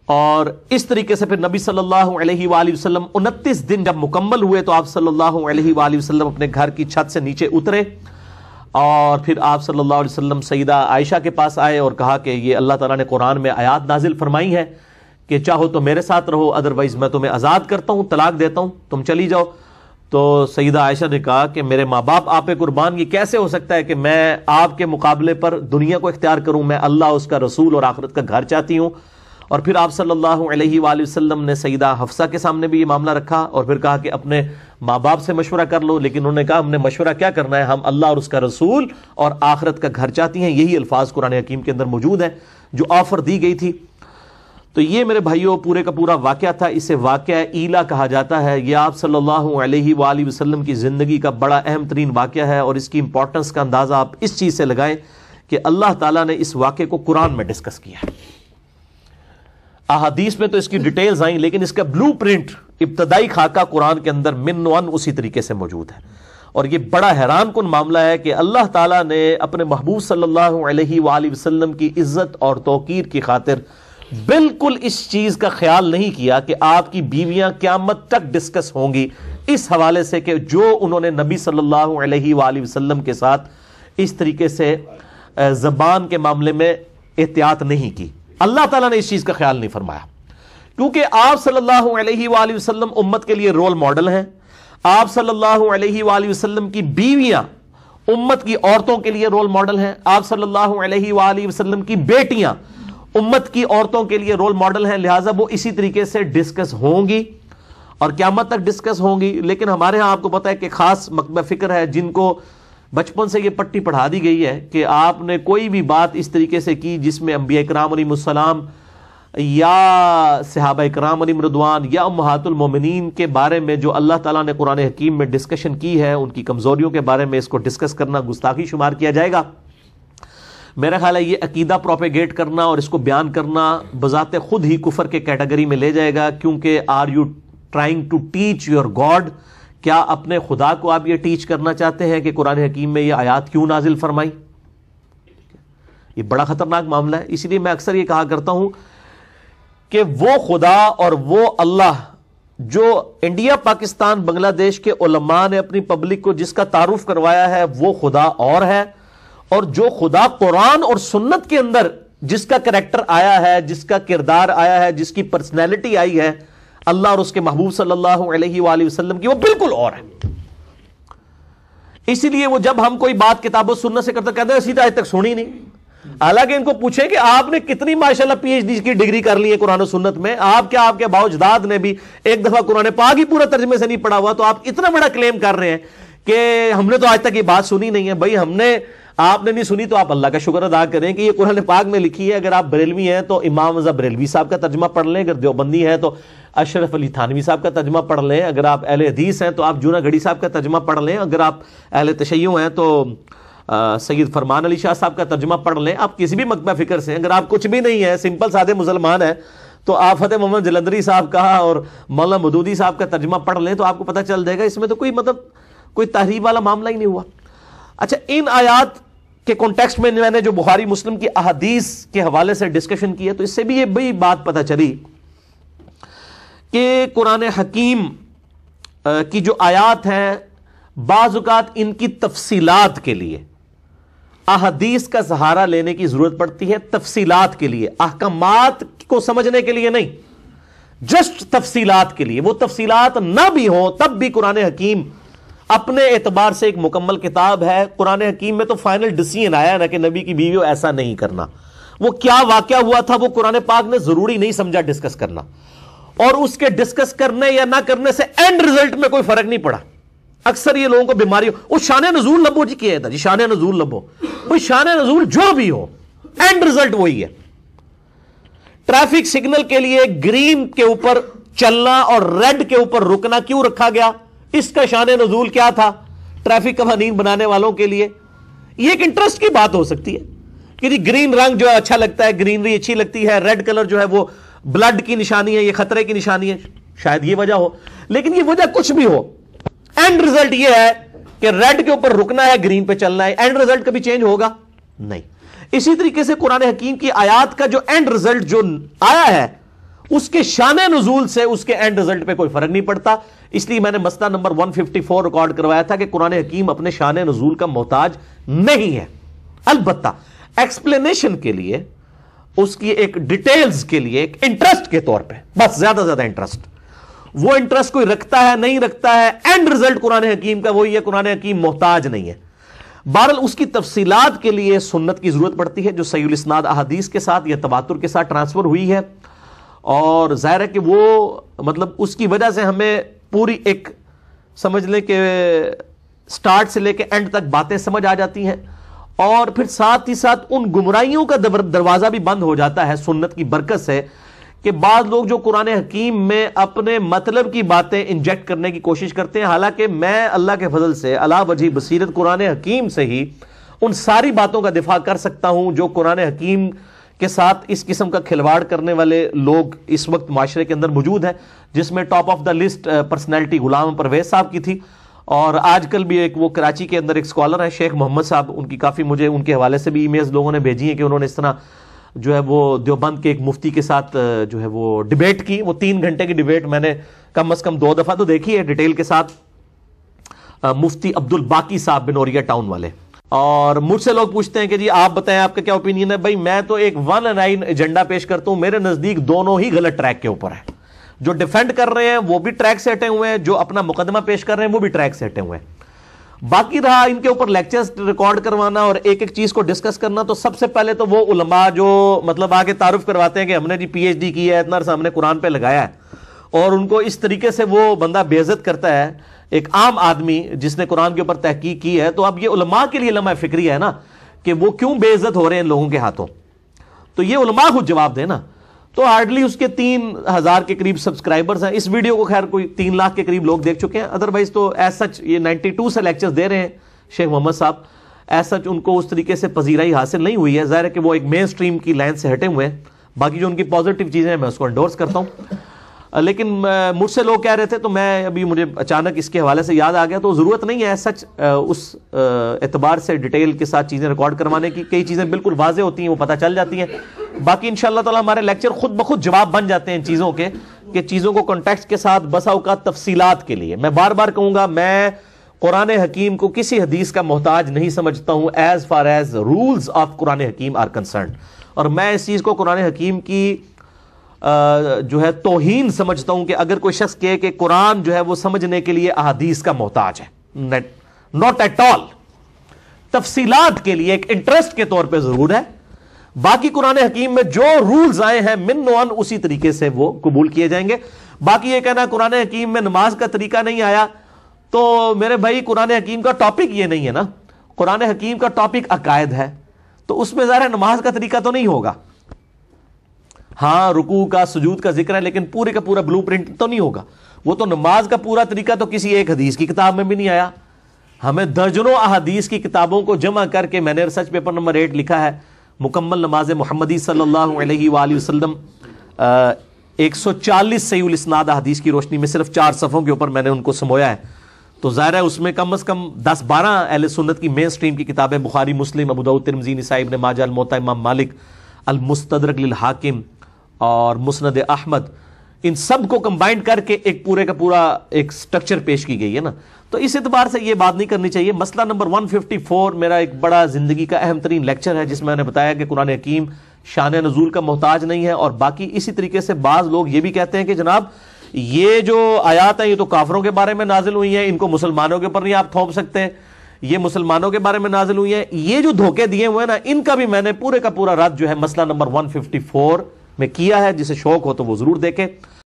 اور اس طریقے سے پھر نبی صلی اللہ علیہ وآلہ وسلم 29 دن جب مکمل ہوئے تو آپ صلی اللہ علیہ وآلہ وسلم اپنے گھر کی چھت سے نیچے اترے اور پھر آپ صلی اللہ علیہ وسلم سیدہ عائشہ کے پاس آئے اور کہا کہ یہ اللہ تعالیٰ نے قرآن میں آیات نازل فرمائی ہے کہ چاہو تو میرے ساتھ رہو، ادروائز میں تمہیں آزاد کرتا ہوں، طلاق دیتا ہوں، تم چلی جاؤ۔ تو سیدہ عائشہ نے کہا کہ میرے ماں باپ آپ پہ قربان، یہ کیسے ہو سکتا ہے کہ میں آپ کے مقابلے پر دنیا کو اختیار کروں، میں اللہ، اس کا رسول اور آخرت کا گھر چاہتی ہوں۔ اور پھر آپ صلی اللہ علیہ وآلہ وسلم نے سیدہ حفصہ کے سامنے بھی یہ معاملہ رکھا اور پھر کہا کہ اپنے ماں باپ سے مشورہ کر لو، لیکن انہوں نے کہا ہم نے مشورہ کیا کرنا ہے، ہم اللہ اور اس کا رسول اور آخرت کا گھر چاہتی ہیں۔ یہی الفاظ قرآن حکیم کے اندر موجود ہیں جو آفر دی گئی تھی۔ تو یہ میرے بھائیوں پورے کا پورا واقعہ تھا، اسے واقعہ ایلا کہا جاتا ہے۔ یہ آپ صلی اللہ علیہ وآلہ وسلم کی زندگی کا بڑا اہم ترین واقعہ ہے، اور اس کی امپورٹنس کا اندازہ آپ اس چیز سے لگائیں کہ اللہ تعالیٰ نے اس واقعے کو قرآن میں ڈسکس کیا ہے۔ احادیث میں تو اس کی ڈیٹیلز آئیں، لیکن اس کا بلو پرنٹ، ابتدائی خاکہ قرآن کے اندر من ون اسی طریقے سے موجود ہے۔ اور یہ بڑا حیران کن معاملہ ہے کہ اللہ تعالیٰ نے اپنے محبوب صلی اللہ علیہ وآلہ وسلم کی عزت اور توقیر کی خاطر بالکل اس چیز کا خیال نہیں کیا کہ آپ کی بیویاں قیامت تک ڈسکس ہوں گی، اس حوالے سے کہ جو انہوں نے نبی صلی اللہ علیہ وآلہ وسلم کے ساتھ اس طریقے سے زبان کے معاملے میں احتیاط نہیں کی۔ اللہ تعالیٰ نے اس چیز کا خیال نہیں فرمایا، کیونکہ آپ صلی اللہ علیہ وآلہ وسلم امت کے لیے رول ماڈل ہیں۔ آپ صلی اللہ علیہ وآلہ وسلم کی بیویاں امت کی عورتوں کے لیے رول ماڈل ہیں۔ آپ صلی اللہ علیہ وآلہ وسلم کی بیٹیاں امت کی عورتوں کے لیے رول ماڈل ہیں، لہٰذا وہ اسی طریقے سے ڈسکس ہوں گی اور قیامت تک ڈسکس ہوں گی۔ لیکن ہمارے ہاں آپ کو پتہ ہے کہ خاص مکتبہ فکر ہے جن کو بچپن سے یہ پٹی پڑھا دی گئی ہے کہ آپ نے کوئی بھی بات اس طریقے سے کی جس میں انبیاء کرام علیہم السلام یا صحابہ کرام علیہم رضوان یا امہات المومنین کے بارے میں جو اللہ تعالیٰ نے قرآن حکیم میں ڈسکشن کی ہے، ان کی کمزوریوں کے بارے میں اس کو ڈسکس کرنا گستاخی شمار کیا جائے گا۔ میرا خیال ہے یہ عقیدہ پروپیگیٹ کرنا اور اس کو بیان کرنا بذات خود ہی کفر کے کیٹیگری میں لے جائے گا، کیونکہ are you trying to teach your god, کیا اپنے خدا کو آپ یہ ٹیچ کرنا چاہتے ہیں کہ قرآن حکیم میں یہ آیات کیوں نازل فرمائی؟ یہ بڑا خطرناک معاملہ ہے۔ اسی لیے میں اکثر یہ کہا کرتا ہوں کہ وہ خدا اور وہ اللہ جو انڈیا، پاکستان، بنگلہ دیش کے علماء نے اپنی پبلک کو جس کا تعارف کروایا ہے وہ خدا اور ہے، اور جو خدا قرآن اور سنت کے اندر جس کا کریکٹر آیا ہے، جس کا کردار آیا ہے، جس کی پرسنالٹی آئی ہے اللہ اور اس کے محبوب صلی اللہ علیہ وآلہ وسلم کی، وہ بالکل اور ہے۔ اسی لیے وہ جب ہم کوئی بات کتاب و سنت سے کرتے کہتے ہیں سیدھا آج تک سنی نہیں، حالانکہ ان کو پوچھیں کہ آپ نے کتنی ماشاءاللہ پی ایچ ڈی کی ڈگری کر لی ہے قرآن و سنت میں، آپ کیا آپ کے باؤ اجداد نے بھی ایک دفعہ قرآن پاک ہی پورا ترجمے سے نہیں پڑھا ہوا، تو آپ اتنا بڑا کلیم کر رہے ہیں کہ ہم نے تو آج تک یہ بات سنی نہیں ہے۔ بھائی ہم نے، آپ نے نہیں سنی تو آپ اللہ کا شکر ادا کریں کہ یہ قرآن پاک میں لکھی ہے۔ اگر آپ بریلوی ہیں تو امام رضا بریلوی صاحب کا ترجمہ پڑھ لیں، اگر دیوبندی ہیں تو اشرف علی تھانوی صاحب کا ترجمہ پڑھ لیں، اگر آپ اہل حدیث ہیں تو آپ جونا گڑھی صاحب کا ترجمہ پڑھ لیں، اگر آپ اہل تشیع ہیں تو سید فرمان علی شاہ صاحب کا ترجمہ پڑھ لیں۔ آپ کسی بھی مکتبہ فکر سے، اگر آپ کچھ بھی نہیں ہیں، سمپل سادے مسلمان ہیں، تو آپ فتح محمد جلندری صاحب کا اور مولانا مودودی صاحب کا ترجمہ پڑھ لیں تو آپ کو پتہ چل جائے گا اس میں تو کوئی تحریف والا معاملہ ہی نہیں ہوا۔ اچھا، ان آیات کے کانٹیکسٹ میں نے جو بخاری مسلم کی احادیث کے حوالے سے ڈسکشن کی ہے تو اس سے بھی یہ بڑی بات پتہ چلی کہ قرآن حکیم کی جو آیات ہیں بعض اوقات ان کی تفصیلات کے لیے احادیث کا سہارا لینے کی ضرورت پڑتی ہے، تفصیلات کے لیے، احکامات کو سمجھنے کے لیے نہیں، جسٹ تفصیلات کے لیے۔ وہ تفصیلات نہ بھی ہوں تب بھی قرآن حکیم اپنے اعتبار سے ایک مکمل کتاب ہے۔ قرآن حکیم میں تو فائنل ڈیسیژن آیا نا کہ نبی کی بیویوں ایسا نہیں کرنا، وہ کیا واقعہ ہوا تھا وہ قرآن پاک نے ضروری نہیں سمجھا ڈسکس کرنا، اور اس کے ڈسکس کرنے یا نہ کرنے سے اینڈ ریزلٹ میں کوئی فرق نہیں پڑا۔ اکثر یہ لوگوں کو بیماری ہو، شان نزول لبو جی کیا تھا جی، شان نزول لبو، کوئی شان نزول جو بھی ہو، اینڈ ریزلٹ وہی ہے۔ ٹریفک سگنل کے لیے گرین کے اوپر چلنا اور ریڈ کے اوپر رکنا کیوں رکھا گیا؟ اس کا شان نزول کیا تھا ٹریفک قوانین بنانے والوں کے لیے؟ یہ ایک انٹرسٹ کی بات ہو سکتی ہے کہ جی گرین رنگ جو ہے اچھا لگتا ہے، گرینری اچھی لگتی ہے، ریڈ کلر جو ہے وہ بلڈ کی نشانی ہے، یہ خطرے کی نشانی ہے، شاید یہ وجہ ہو۔ لیکن یہ وجہ کچھ بھی ہو، اینڈ ریزلٹ یہ ہے کہ ریڈ کے اوپر رکنا ہے، گرین پہ چلنا ہے۔ اینڈ ریزلٹ کبھی چینج ہوگا نہیں۔ اسی طریقے سے قرآن حکیم کی آیات کا جو اینڈ ریزلٹ جو آیا ہے اس کے شان نزول سے اس کے اینڈ رزلٹ پہ کوئی فرق نہیں پڑتا. اس لیے میں نے مسئلہ نمبر 154 ریکارڈ کروایا تھا کہ قرآن حکیم اپنے شان نزول کا محتاج نہیں ہے. البتہ ایکسپلینیشن کے لیے، اس کی ایک ڈیٹیلز کے لیے، ایک انٹرسٹ کے طور پہ، بس زیادہ زیادہ انٹرسٹ، وہ انٹرسٹ کوئی رکھتا ہے نہیں رکھتا ہے، اینڈ رزلٹ قرآن حکیم کا وہی ہے. قرآن حکیم محتاج نہیں ہے. بہرحال اس کی تفصیلات کے لیے سنت کی ضرورت پڑتی ہے جو صحیح الاسناد احادیث کے ساتھ یا تواتر کے ساتھ ٹرانسفر ہوئی ہے. اور ظاہر ہے کہ وہ مطلب اس کی وجہ سے ہمیں پوری ایک سمجھ لیں کہ سٹارٹ سے لے کے اینڈ تک باتیں سمجھ آ جاتی ہیں. اور پھر ساتھ ہی ساتھ ان گمراہیوں کا دروازہ بھی بند ہو جاتا ہے سنت کی برکت سے، کہ بعض لوگ جو قرآن حکیم میں اپنے مطلب کی باتیں انجیکٹ کرنے کی کوشش کرتے ہیں، حالانکہ میں اللہ کے فضل سے علی وجہ بصیرت قرآن حکیم سے ہی ان ساری باتوں کا دفاع کر سکتا ہوں جو قرآن حکیم کے ساتھ اس قسم کا کھلواڑ کرنے والے لوگ اس وقت معاشرے کے اندر موجود ہیں، جس میں top of the list personality Ghulam Pervez صاحب کی تھی. اور آج کل بھی ایک وہ کراچی کے اندر ایک اسکالر ہیں شیخ محمد صاحب، ان کی کافی مجھے ان کے حوالے سے بھی ای میلز لوگوں نے بھیجی ہیں کہ انہوں نے اس طرح جو ہے وہ دیوبند کے ایک مفتی کے ساتھ جو ہے وہ ڈیبیٹ کی. وہ 3 گھنٹے کی ڈیبیٹ میں نے کم از کم 2 دفعہ تو دیکھی ہے ڈیٹیل کے ساتھ، مفتی عبد الباقی صاحب بنوریا ٹاؤن والے. اور مجھ سے لوگ پوچھتے ہیں کہ جی آپ بتائیں آپ کا کیا اوپینین ہے. بھائی میں تو ایک 1 ایجنڈا پیش کرتا ہوں، میرے نزدیک دونوں ہی غلط ٹریک کے اوپر ہے. جو ڈیفینڈ کر رہے ہیں وہ بھی ٹریک سے ہٹے ہوئے ہیں، جو اپنا مقدمہ پیش کر رہے ہیں وہ بھی ٹریک سے ہٹے ہوئے ہیں. باقی رہا ان کے اوپر لیکچرز ریکارڈ کروانا اور ایک ایک چیز کو ڈسکس کرنا، تو سب سے پہلے تو وہ علماء جو مطلب آگے تعارف کرواتے ہیں کہ ہم نے جی پی ایچ ڈی کی ہے، اتنا عرصہ ہم نے قرآن پہ لگایا ہے، اور ان کو اس طریقے سے وہ بندہ بے عزت کرتا ہے ایک عام آدمی جس نے قرآن کے اوپر تحقیق کی ہے. تو اب یہ علماء کے لیے لمحہ فکری ہے نا کہ وہ کیوں بے عزت ہو رہے ہیں ان لوگوں کے ہاتھوں. تو یہ علماء خود جواب دیں نا. تو ہارڈلی اس کے 3000 کے قریب سبسکرائبرز ہیں. اس ویڈیو کو خیر کوئی 3 لاکھ کے قریب لوگ دیکھ چکے ہیں. ادروائز تو ایز سچ یہ 92 سے لیکچرز دے رہے ہیں شیخ محمد صاحب. ایز سچ ان کو اس طریقے سے پذیرائی حاصل نہیں ہوئی ہے. ظاہر ہے کہ وہ ایک مین سٹریم کی لائن سے ہٹے ہوئے ہیں. باقی جو ان کی پازیٹیو چیزیں ہیں میں اس کو انڈورس کرتا ہوں. لیکن مجھ سے لوگ کہہ رہے تھے تو میں ابھی مجھے اچانک اس کے حوالے سے یاد آ گیا. تو ضرورت نہیں ہے ایز سچ اس اعتبار سے ڈیٹیل کے ساتھ چیزیں ریکارڈ کروانے کی. کئی چیزیں بالکل واضح ہوتی ہیں، وہ پتہ چل جاتی ہیں. باقی انشاءاللہ تعالی ہمارے لیکچر خود بخود جواب بن جاتے ہیں ان چیزوں کے، کہ چیزوں کو کنٹیکسٹ کے ساتھ بسا اوقات تفصیلات کے لیے. میں بار بار کہوں گا میں قرآن حکیم کو کسی حدیث کا محتاج نہیں سمجھتا ہوں as far as rules of Quran Hakeem are concerned. اور میں اس چیز کو قرآن حکیم کی جو ہے توہین سمجھتا ہوں کہ اگر کوئی شخص کہے کہ قرآن جو ہے وہ سمجھنے کے لیے احادیث کا محتاج ہے. Not at all. تفصیلات کے لیے ایک انٹرسٹ کے طور پہ ضرور ہے. باقی قرآن حکیم میں جو رولز آئے ہیں من و عن اسی طریقے سے وہ قبول کیے جائیں گے. باقی یہ کہنا قرآن حکیم میں نماز کا طریقہ نہیں آیا، تو میرے بھائی قرآن حکیم کا ٹاپک یہ نہیں ہے نا. قرآن حکیم کا ٹاپک عقائد ہے، تو اس میں ظاہر نماز کا طریقہ تو نہیں ہوگا. ہاں رکوع کا سجود کا ذکر ہے، لیکن پورے کا پورا بلو پرنٹ تو نہیں ہوگا. وہ تو نماز کا پورا طریقہ تو کسی ایک حدیث کی کتاب میں بھی نہیں آیا. ہمیں درجنوں احادیث کی کتابوں کو جمع کر کے میں نے ریسرچ پیپر نمبر 8 لکھا ہے، مکمل نماز محمدی صلی اللہ علیہ وآلہ وسلم. 140 صحیح الاسناد احادیث کی روشنی میں صرف 4 صفحوں کے اوپر میں نے ان کو سمویا ہے. تو ظاہر ہے اس میں کم از کم 10-12 اہل سنت کی مین سٹریم کی کتابیں، بخاری، مسلم، ابو داؤد، ترمذی، نسائی، ابن ماجہ، الموطا امام مالک، المستدرک للحاکم اور مسند احمد، ان سب کو کمبائنڈ کر کے ایک پورے کا پورا ایک سٹرکچر پیش کی گئی ہے نا. تو اس اعتبار سے یہ بات نہیں کرنی چاہیے. مسئلہ نمبر 154 میرا ایک بڑا زندگی کا اہم ترین لیکچر ہے، جس میں نے بتایا کہ قرآن حکیم شان نزول کا محتاج نہیں ہے. اور باقی اسی طریقے سے بعض لوگ یہ بھی کہتے ہیں کہ جناب یہ جو آیات ہیں یہ تو کافروں کے بارے میں نازل ہوئی ہیں، ان کو مسلمانوں کے اوپر نہیں آپ تھوپ سکتے، یہ مسلمانوں کے بارے میں نازل ہوئی ہیں. یہ جو دھوکے دیے ہوئے ہیں نا، ان کا بھی میں نے پورے کا پورا رد جو ہے مسئلہ نمبر 154 میں کیا ہے. جسے شوق ہو تو وہ ضرور دیکھیں.